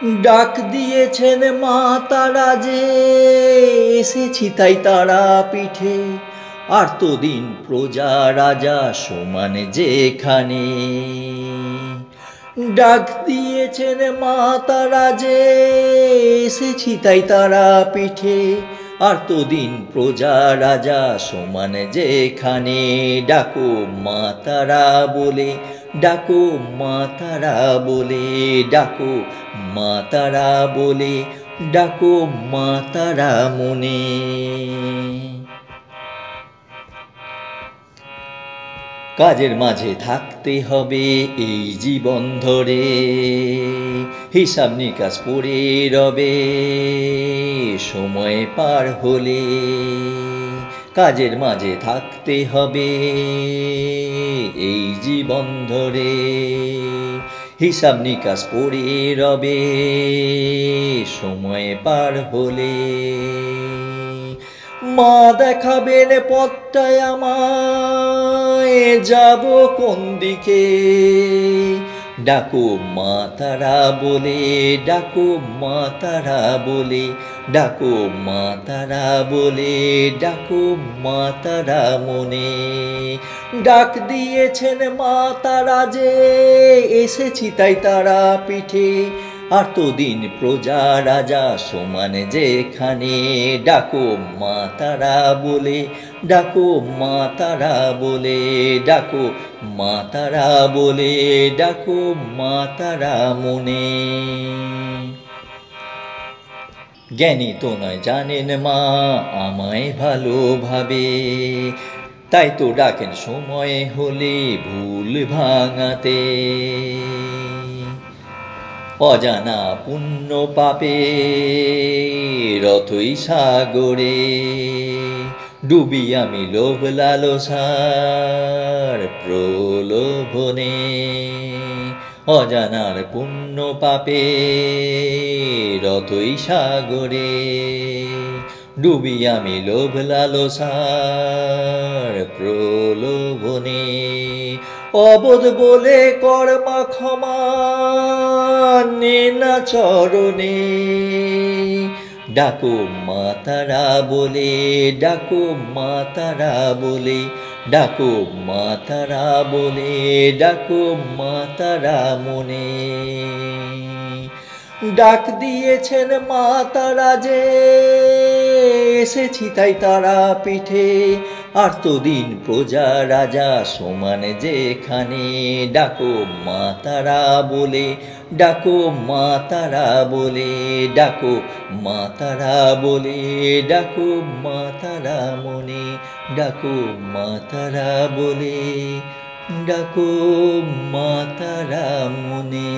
ডাক দিয়েছেন মা তারা যে এসেছি তাই তারা পিঠে আর্তদিন প্রজা রাজা সমান যেখানে। ডাক দিয়েছেন মা তারা যে এসেছি তাই তারা পিঠে আর্তদিন প্রজা রাজা সমান যেখানে। ডাকো মা তারা বলে, ডাকো মা তারা বলে, ডাকো মা তারা বলে, ডাকো মা তারা মনে। কাজের মাঝে থাকতে হবে এই জীবন ধরে, হিসাব নিকাশ পড়ে রবে সময় পার হলে। কাজের মাঝে থাকতে হবে এই জীবন ধরে, হিসাব নিকাশ পড়ে রবে সময় পার হলে। মা দেখাবেন পথটায় আমায়, যাব কোন দিকে। ডাকো মা তারা বলে, ডাকো মা তারা বলে, ডাকো মা তারা বলে, ডাকো মা তারা মনে। ডাক দিয়েছেন মা তারা যে এসেছি তাই তারা পিঠে আর্তদিন প্রজা রাজা সমান যেখানে। ডাকো মা তারা বলে, ডাকো মা তারা বলে, ডাকো মা তারা বলে, ডাকো মা তারা মনে। জ্ঞানী তো নয় জানেন মা আমায় ভালোভাবে, তাই তো ডাকেন সময় হলে ভুল ভাঙাতে। অজানা পুণ্য পাপে রথই সাগরে, ডুবি আমি লোভ লালসার প্রলোভনে। অজানার পুণ্য পাপে রথই সাগরে, ডুবি আমি লোভ লালসার প্রলোভনে। অবোধ বলে কর্মা ক্ষমা নে না চরণে। ডাকো মা তারা বলে, ডাকো মা তারা বলে, ডাকো মা তারা বলে, ডাকো মা তারা মনে। ডাক দিয়েছেন মা তারা যে এসেছি তাই তারা পিঠে আর্তদিন প্রজা রাজা সমান যেখানে। ডাকো মা তারা বলে, ডাকো মা তারা বলে, ডাকো মা তারা বলে, ডাকো মা তারা মনে। ডাকো মা তারা বলে, ডাকো মা তারা মনে।